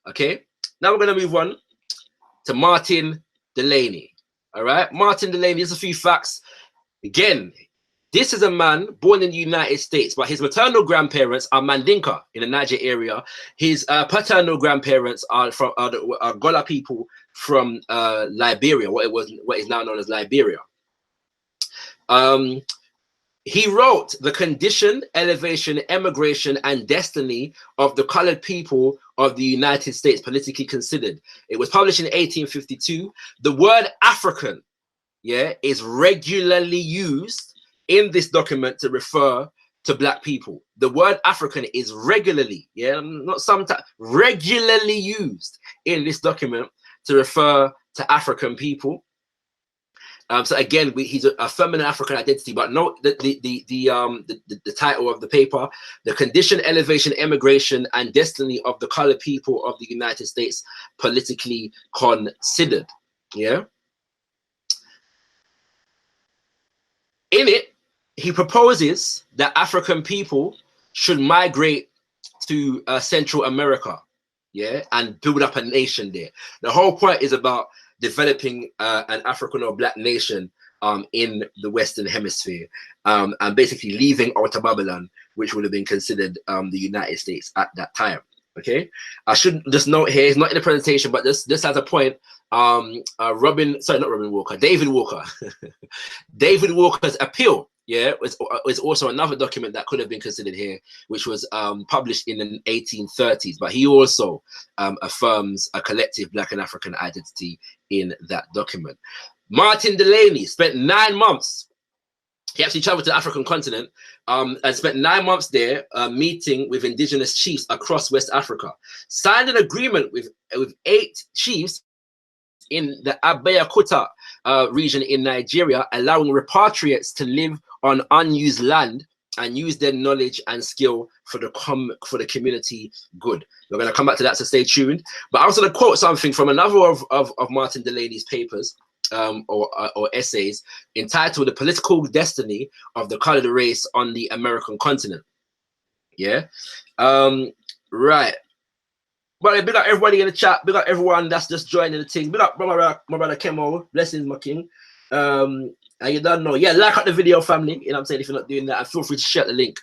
Okay, now we're going to move on to Martin Delany. All right, Martin Delany, here's a few facts. Again, this is a man born in the United States, but his maternal grandparents are Mandinka in the Niger area. His paternal grandparents are from Gola people from Liberia, what is now known as Liberia. He wrote The Condition, Elevation, Emigration, and Destiny of the Colored People of the United States, Politically Considered. It was published in 1852. The word African, yeah, is regularly used in this document to refer to Black people. The word African is regularly, yeah, not sometimes, regularly used in this document to refer to African people. So again, he's a feminine African identity, but note that the title of the paper, The Condition, Elevation, Emigration, and Destiny of the Colored People of the United States, Politically Considered. Yeah. In it, he proposes that African people should migrate to Central America, yeah, and build up a nation there. The whole point is about developing an African or Black nation in the Western Hemisphere, and basically leaving Outer Babylon, which would have been considered the United States at that time. Okay, I should just note here, it's not in the presentation, but this has a point. David Walker. David Walker's appeal, yeah, was also another document that could have been considered here, which was published in the 1830s, but he also affirms a collective Black and African identity in that document. Martin Delany spent 9 months. He actually traveled to the African continent and spent 9 months there meeting with indigenous chiefs across West Africa. Signed an agreement with 8 chiefs in the Abeokuta region in Nigeria, allowing repatriates to live on unused land and use their knowledge and skill for the community good. We're going to come back to that, so stay tuned. But I was going to quote something from another of Martin Delany's papers or essays entitled The Political Destiny of the Colored Race on the American Continent. Yeah. Right. Well, big up everybody in the chat. Big up everyone that's just joining the thing. Big up my brother Kemo. Blessings, my king. And you don't know. Yeah, like up the video, family. You know what I'm saying? If you're not doing that, and feel free to share the link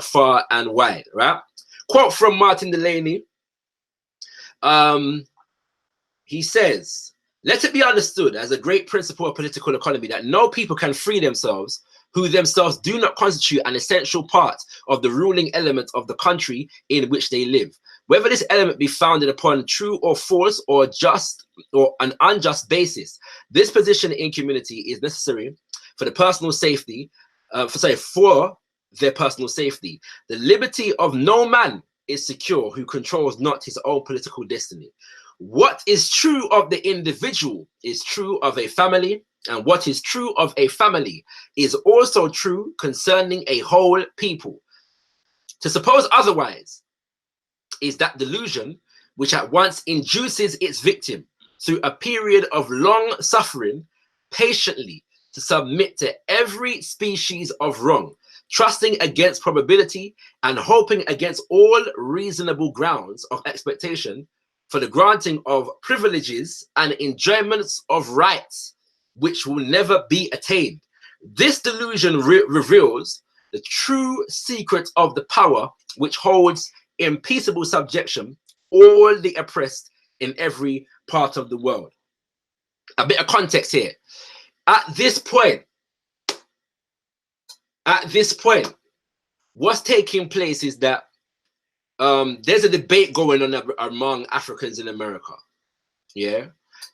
far and wide, right? Quote from Martin Delany. He says, "Let it be understood as a great principle of political economy that no people can free themselves who themselves do not constitute an essential part of the ruling element of the country in which they live. Whether this element be founded upon true or false or just or an unjust basis, this position in community is necessary for the personal safety, for their personal safety. The liberty of no man is secure who controls not his own political destiny. What is true of the individual is true of a family, and what is true of a family is also true concerning a whole people. To suppose otherwise is that delusion which at once induces its victim through a period of long suffering patiently to submit to every species of wrong, trusting against probability and hoping against all reasonable grounds of expectation for the granting of privileges and enjoyments of rights which will never be attained. This delusion reveals the true secret of the power which holds in peaceable subjection all the oppressed in every part of the world." A bit of context here. At this point, what's taking place is that there's a debate going on among Africans in America. Yeah.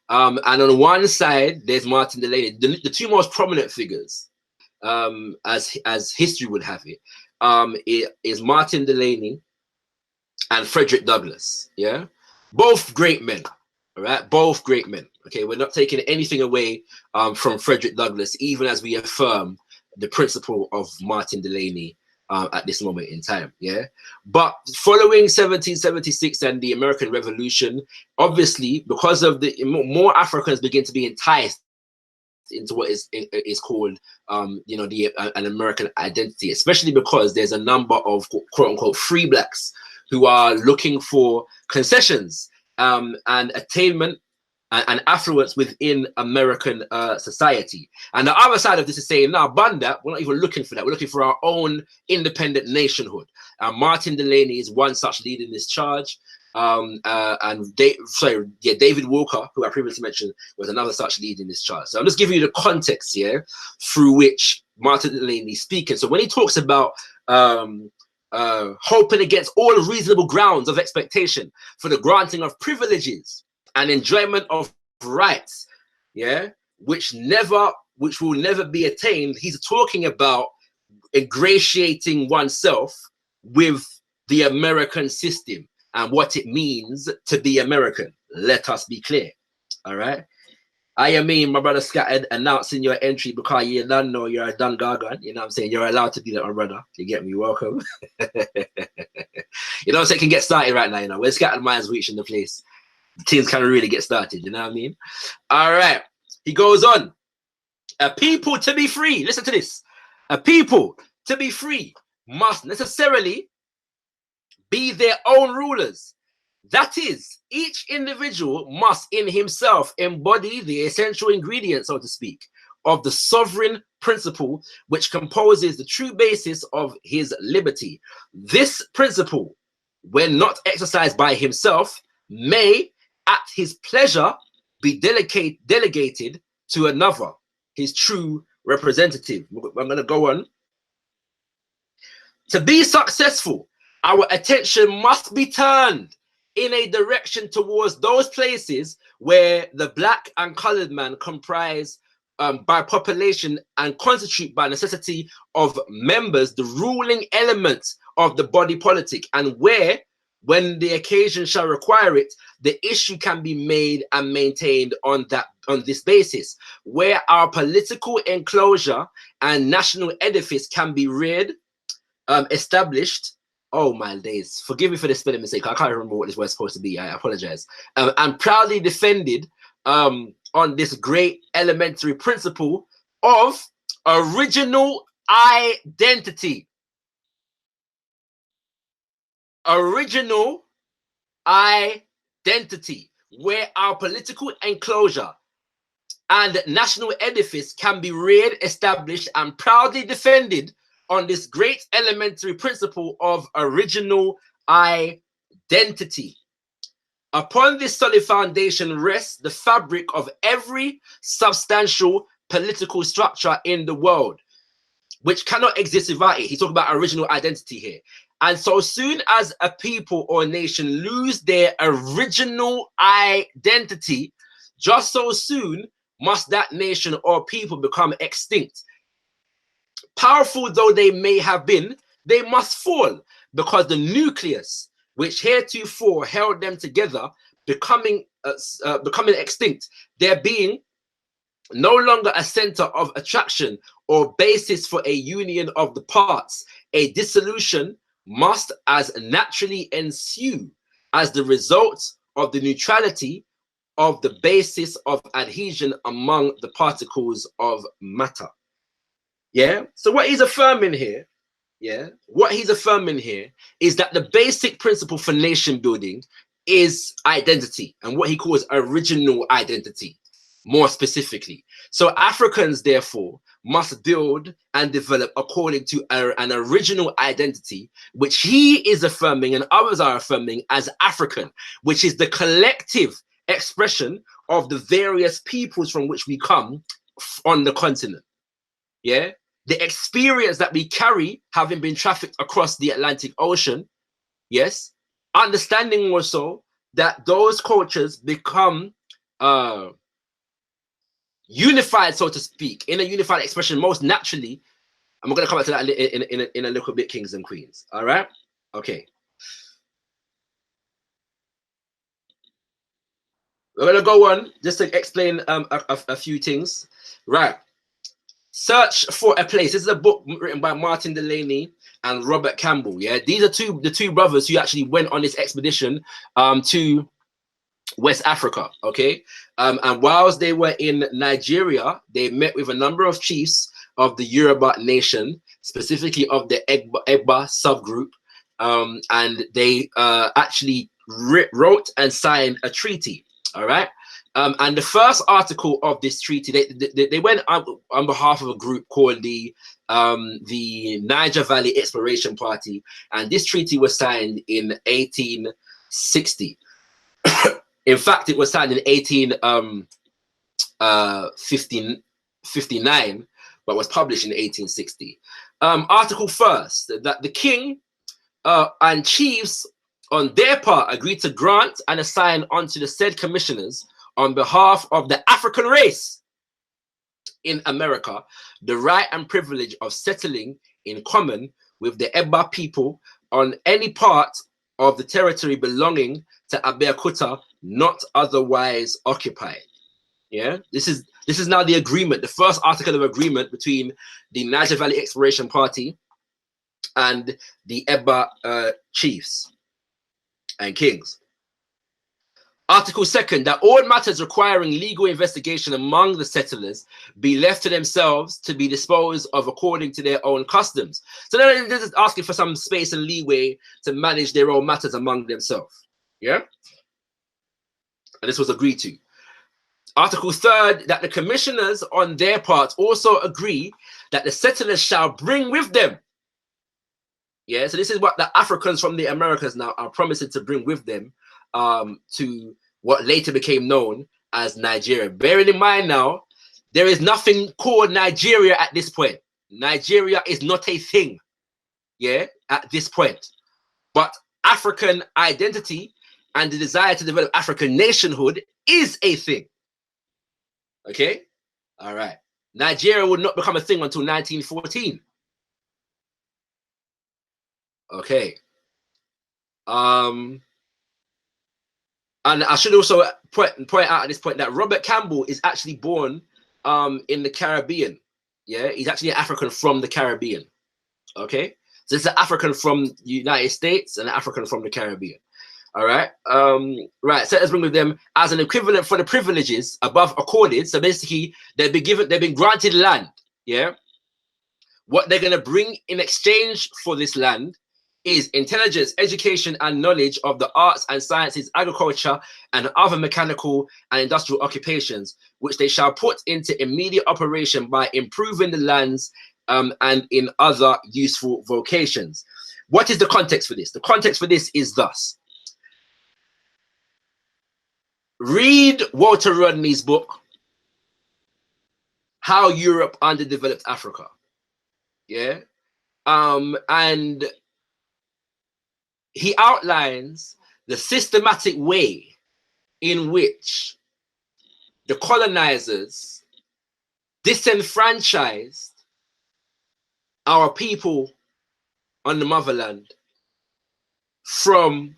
And on one side, there's Martin Delany. The two most prominent figures, as history would have it, is Martin Delany and Frederick Douglass. Yeah, both great men. All right, both great men. Okay, we're not taking anything away from Frederick Douglass, even as we affirm the principle of Martin Delany at this moment in time. Yeah, but following 1776 and the American Revolution, obviously, because of the more Africans begin to be enticed into what is called an American identity, especially because there's a number of quote unquote free blacks who are looking for concessions and attainment and affluence within American society. And the other side of this is saying, now, bun that, we're not even looking for that. We're looking for our own independent nationhood. Martin Delaney is one such leading this charge. David Walker, who I previously mentioned, was another such lead in this charge. So I'm just giving you the context here through which Martin Delaney is speaking. So when he talks about hoping against all reasonable grounds of expectation for the granting of privileges and enjoyment of rights, which will never be attained, he's talking about ingratiating oneself with the American system and what it means to be American. Let us be clear. All right. I mean, my brother Scattered, announcing your entry because you don't know you're a done gargan. You know what I'm saying? You're allowed to do that, my brother. You get me? Welcome. You know what I'm saying? Can get started right now, you know. When Scattered Minds reaching the place, things can really get started. You know what I mean? All right. He goes on. A people to be free. Listen to this. A people to be free must necessarily be their own rulers. That is, each individual must in himself embody the essential ingredient, so to speak, of the sovereign principle which composes the true basis of his liberty. This principle, when not exercised by himself, may at his pleasure be delegated to another, his true representative. I'm going to go on. To be successful, our attention must be turned in a direction towards those places where the black and colored man comprise by population and constitute by necessity of members the ruling elements of the body politic, and where, when the occasion shall require it, the issue can be made and maintained on this basis, where our political enclosure and national edifice can be reared, established. Oh my days, forgive me for the spelling mistake, I can't remember what this was supposed to be, I apologize. And proudly defended on this great elementary principle of original identity. Original identity, where our political enclosure and national edifice can be reared, established, and proudly defended on this great elementary principle of original identity. Upon this solid foundation rests the fabric of every substantial political structure in the world, which cannot exist without it. He's talking about original identity here. And so soon as a people or nation lose their original identity, just so soon must that nation or people become extinct. Powerful though they may have been, they must fall, because the nucleus which heretofore held them together becoming extinct, there being no longer a center of attraction or basis for a union of the parts, a dissolution must as naturally ensue as the result of the neutrality of the basis of adhesion among the particles of matter. Yeah, so what he's affirming here, what he's affirming here is that the basic principle for nation building is identity, and what he calls original identity, more specifically. So Africans, therefore, must build and develop according to an original identity, which he is affirming and others are affirming as African, which is the collective expression of the various peoples from which we come on the continent. Yeah, the experience that we carry, having been trafficked across the Atlantic Ocean, yes, understanding also that those cultures become unified, so to speak, in a unified expression most naturally. I'm going to come back to that in a little bit, kings and queens. All right, okay. We're going to go on just to explain a few things. Right. Search for a Place. This is a book written by Martin Delaney and Robert Campbell. Yeah, these are the two brothers who actually went on this expedition to West Africa. Okay, and whilst they were in Nigeria, they met with a number of chiefs of the Yoruba nation, specifically of the Egba subgroup, and they actually wrote and signed a treaty. All right. And the first article of this treaty, they went on behalf of a group called the Niger Valley Exploration Party, and this treaty was signed in 1860. In fact, it was signed in 1859, but was published in 1860. Article first, that the king and chiefs on their part agreed to grant and assign unto the said commissioners on behalf of the African race in America the right and privilege of settling in common with the Eba people on any part of the territory belonging to Abeokuta not otherwise occupied. Yeah, this is now the agreement, the first article of agreement between the Niger Valley Exploration Party and the Eba chiefs and kings. Article second, that all matters requiring legal investigation among the settlers be left to themselves to be disposed of according to their own customs. So they're just asking for some space and leeway to manage their own matters among themselves. Yeah? And this was agreed to. Article third, that the commissioners on their part also agree that the settlers shall bring with them. Yeah, so this is what the Africans from the Americas now are promising to bring with them to what later became known as Nigeria. Bearing in mind now, there is nothing called Nigeria at this point. Nigeria is not a thing, yeah, at this point. But African identity and the desire to develop African nationhood is a thing. Okay? All right. Nigeria would not become a thing until 1914. Okay. And I should also point out at this point that Robert Campbell is actually born in the Caribbean. Yeah, he's actually an African from the Caribbean. Okay, so it's an African from the United States and an African from the Caribbean. All right, right. So let's bring with them as an equivalent for the privileges above accorded. So basically, they've been granted land. Yeah, what they're gonna bring in exchange for this land is intelligence, education, and knowledge of the arts and sciences, agriculture, and other mechanical and industrial occupations, which they shall put into immediate operation by improving the lands and in other useful vocations. What is the context for this? The context for this is thus. Read Walter Rodney's book, How Europe Underdeveloped Africa. Yeah. And he outlines the systematic way in which the colonizers disenfranchised our people on the motherland from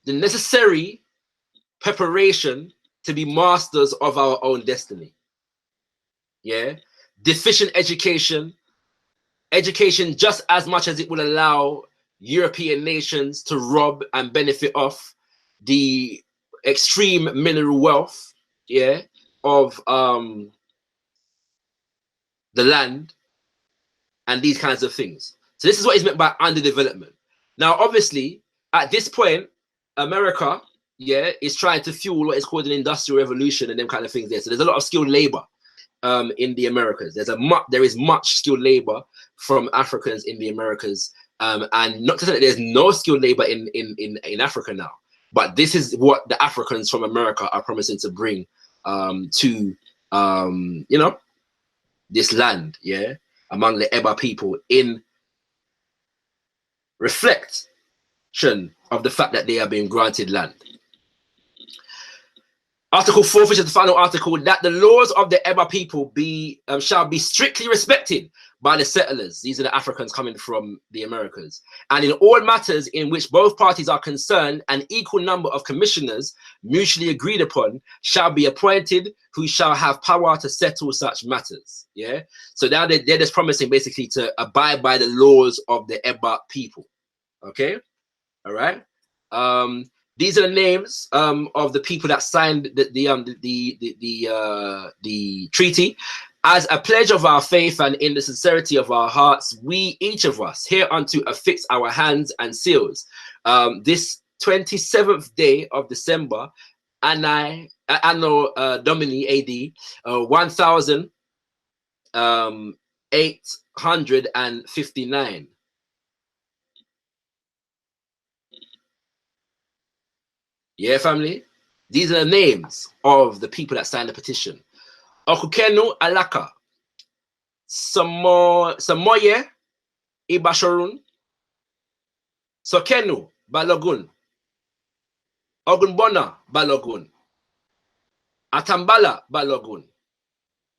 the necessary preparation to be masters of our own destiny. Yeah, deficient education just as much as it will allow European nations to rob and benefit off the extreme mineral wealth, yeah, of the land and these kinds of things. So this is what is meant by underdevelopment. Now, obviously, at this point, America, yeah, is trying to fuel what is called an industrial revolution and them kind of things there. So there's a lot of skilled labor in the Americas. There is much skilled labor from Africans in the Americas. And not to say that there's no skilled labor in Africa now, but this is what the Africans from America are promising to bring to you know, this land, yeah, among the Eba people in reflection of the fact that they are being granted land. Article 4, which is the final article, that the laws of the Eba people shall be strictly respected by the settlers. These are the Africans coming from the Americas. And in all matters in which both parties are concerned, an equal number of commissioners mutually agreed upon shall be appointed, who shall have power to settle such matters. Yeah. So now they're just promising basically to abide by the laws of the Eba people. Okay. All right. These are the names of the people that signed the treaty. As a pledge of our faith and in the sincerity of our hearts, we, each of us, hereunto affix our hands and seals. This 27th day of December, Anno Domini AD 1859. Yeah, family. These are the names of the people that signed the petition. Okukenu Alaka, Samoye Ibasharun, Sokenu Balogun, Ogunbona Balogun, Atambala Balogun,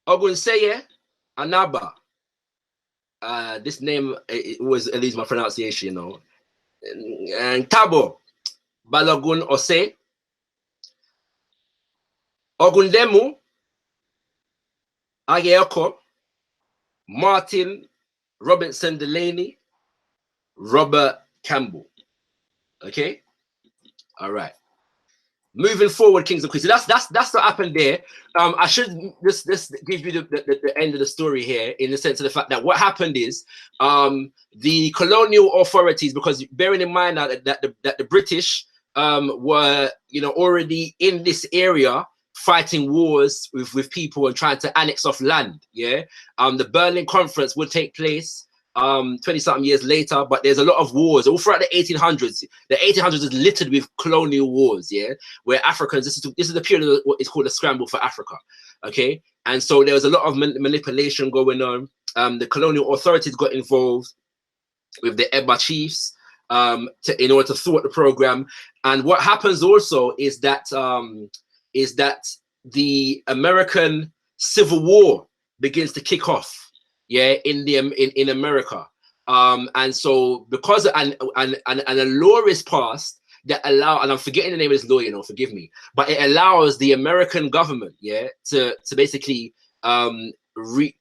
Ogunseye Anaba. This name, it was at least my pronunciation, you know. And Tabo Balogun Ose, Ogundemu Ayeoko, Martin Robinson Delaney, Robert Campbell. Okay, all right. Moving forward, Kings and Queens. So that's what happened there. I should just give you the end of the story here, in the sense of the fact that what happened is the colonial authorities, because bearing in mind that the British were, you know, already in this area fighting wars with people and trying to annex off land. Yeah, the Berlin Conference would take place 20-something years later, but there's a lot of wars all throughout the 1800s. The 1800s is littered with colonial wars, yeah, where Africans, this is the period of what is called a scramble for Africa, okay? And so there was a lot of manipulation going on. The colonial authorities got involved with the Eba chiefs in order to thwart the program. And what happens also is that the American Civil War begins to kick off, yeah, in America, and so because and a law is passed that allow, and I'm forgetting the name of this law, you know, forgive me, but it allows the American government, yeah, to basically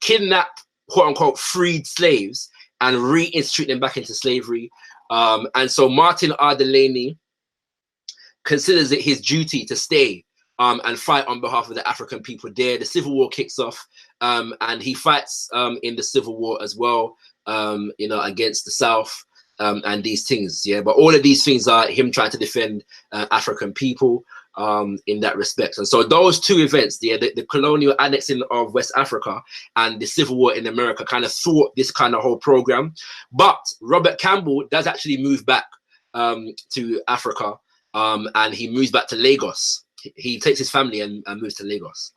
kidnap, quote unquote, freed slaves and reinstitute them back into slavery. And so Martin R. Delaney considers it his duty to stay and fight on behalf of the African people there. The Civil War kicks off, and he fights in the Civil War as well, you know, against the South and these things. Yeah, but all of these things are him trying to defend African people in that respect. And so those two events, the colonial annexing of West Africa and the Civil War in America, kind of thwart this kind of whole program. But Robert Campbell does actually move back to Africa, and he moves back to Lagos. He takes his family and moves to Lagos.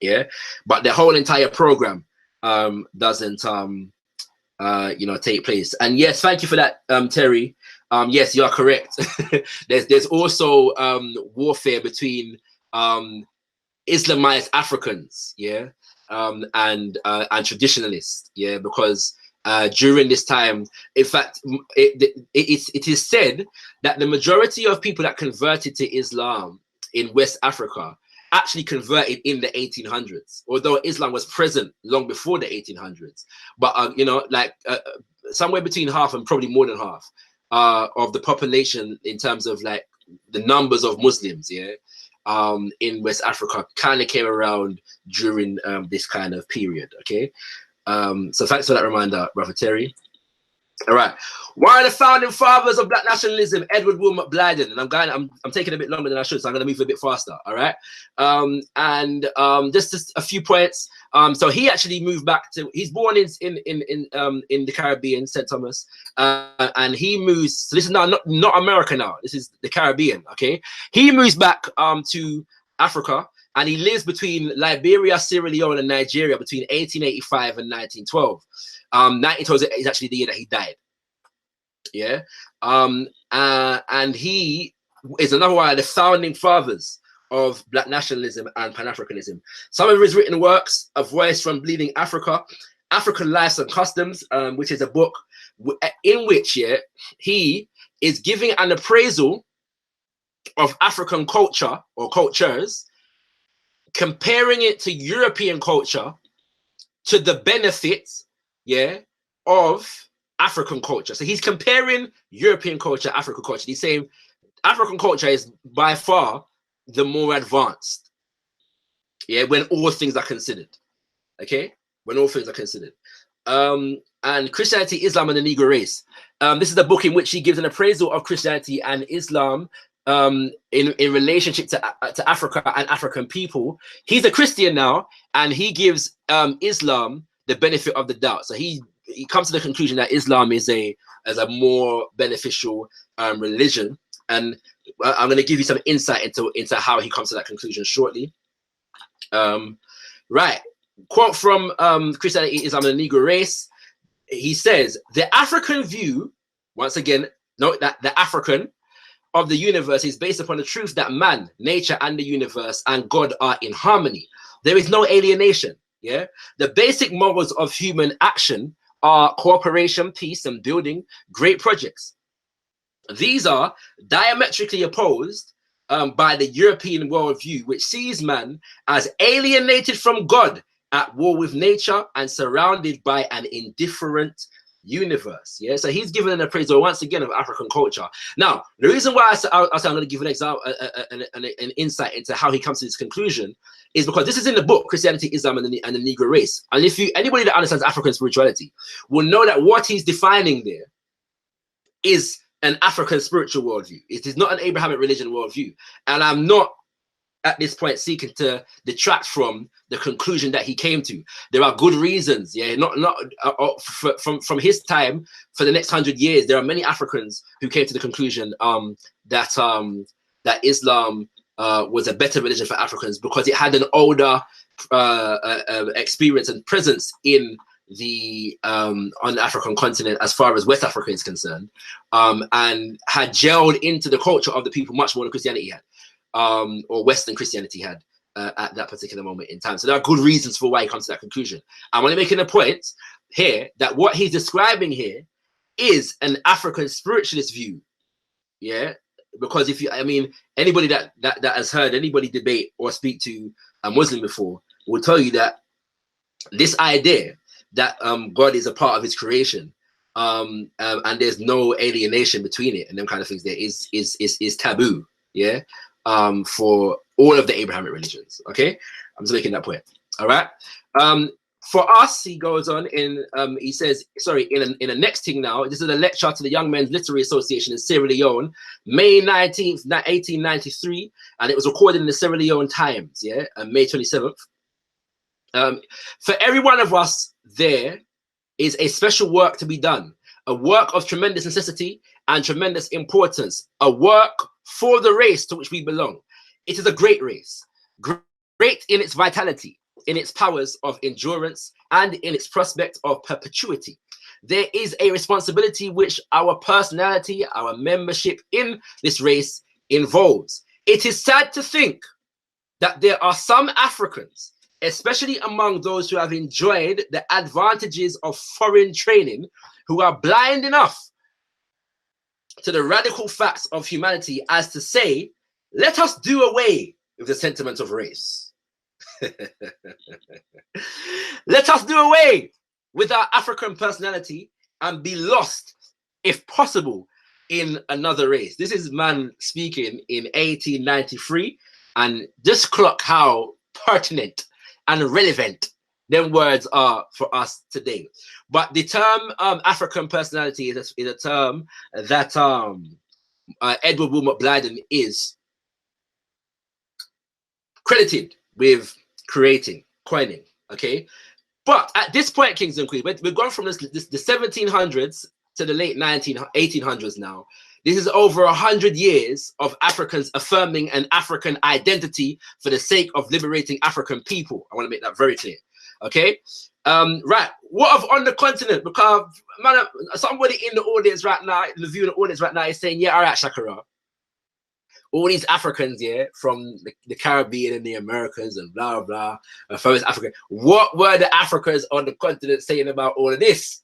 Yeah, but the whole entire program doesn't you know, take place. And yes, thank you for that, Terry. Yes, you are correct. there's also warfare between Islamized Africans, yeah, and traditionalists, yeah, because during this time, in fact, it is said that the majority of people that converted to Islam in West Africa actually converted in the 1800s, although Islam was present long before the 1800s. But you know, like somewhere between half and probably more than half of the population, in terms of like the numbers of Muslims, yeah, in West Africa, kind of came around during this kind of period. Okay, so thanks for that reminder, Brother Terry. All right, one of the founding fathers of Black nationalism, Edward Wilmot Blyden, and I'm taking a bit longer than I should, so I'm going to move a bit faster. All right, just a few points. So he actually moved back to. He's born in the Caribbean, St. Thomas, and he moves. So this is now not America now. This is the Caribbean. Okay, he moves back to Africa, and he lives between Liberia, Sierra Leone, and Nigeria between 1885 and 1912. 1912 is actually the year that he died. Yeah, and he is another one of the founding fathers of Black nationalism and Pan-Africanism. Some of his written works: A Voice from Bleeding Africa, African Lives and Customs, which is a book in which, yeah, he is giving an appraisal of African culture or cultures, comparing it to European culture to the benefits, yeah, of African culture. So he's comparing European culture, African culture. He's saying African culture is by far the more advanced, yeah, when all things are considered. Okay, when all things are considered. and Christianity, Islam, and the Negro Race. This is a book in which he gives an appraisal of Christianity and Islam in relationship to Africa and African people. He's a Christian now, and he gives Islam the benefit of the doubt. So he comes to the conclusion that Islam is a more beneficial religion, and I'm going to give you some insight into how he comes to that conclusion shortly. Right, quote from Christianity, Islam, and the Negro Race. He says, the African view, once again, note that the African of the universe is based upon the truth that man, nature, and the universe and God are in harmony. There is no alienation. Yeah, the basic morals of human action are cooperation, peace, and building great projects. These are diametrically opposed by the European worldview, which sees man as alienated from God, at war with nature, and surrounded by an indifferent universe. Yeah, so he's given an appraisal once again of African culture. Now, the reason why I say I'm going to give an example, an insight into how he comes to this conclusion, is because this is in the book Christianity, Islam, and the Negro Race. And if anybody that understands African spirituality will know that what he's defining there is an African spiritual worldview. It is not an Abrahamic religion worldview. And I'm not at this point seeking to detract from the conclusion that he came to. There are good reasons, yeah, from his time. For the next 100 years, there are many Africans who came to the conclusion that Islam was a better religion for Africans because it had an older experience and presence in the on the African continent as far as West Africa is concerned, and had gelled into the culture of the people much more than Christianity had. Or Western Christianity had at that particular moment in time. So there are good reasons for why he comes to that conclusion. I'm only making a point here that what he's describing here is an African spiritualist view. Yeah, because if you, I mean, anybody that has heard anybody debate or speak to a Muslim before will tell you that this idea that God is a part of his creation and there's no alienation between it and them kind of things there is taboo. Yeah. For all of the Abrahamic religions. Okay, I'm just making that point. All right. For us, he goes on in he says, sorry, in the next thing now, this is a lecture to the Young Men's Literary Association in Sierra Leone, May 19th, 1893, and it was recorded in the Sierra Leone Times, yeah, May 27th. For every one of us, there is a special work to be done, a work of tremendous necessity and tremendous importance, a work for the race to which we belong. It is a great race, great in its vitality, in its powers of endurance, and in its prospect of perpetuity. There is a responsibility which our personality, our membership in this race involves. It is sad to think that there are some Africans, especially among those who have enjoyed the advantages of foreign training, who are blind enough to the radical facts of humanity as to say, let us do away with the sentiment of race. Let us do away with our African personality and be lost, if possible, in another race. This is man speaking in 1893, and just clock how pertinent and relevant them words are for us today. But the term African personality is a term that Edward Wilmot BLYDEN is credited with coining, okay? But at this point, Kings and Queens, we're going from the 1700s to the late 1800s now. This is over 100 years of Africans affirming an African identity for the sake of liberating African people. I want to make that very clear, okay? Right, what of on the continent? Because man, somebody in the audience right now, the viewing audience right now is saying, yeah, all right, Shakara. All these Africans, yeah, from the Caribbean and the Americas and blah, blah, from West Africa. What were the Africans on the continent saying about all of this?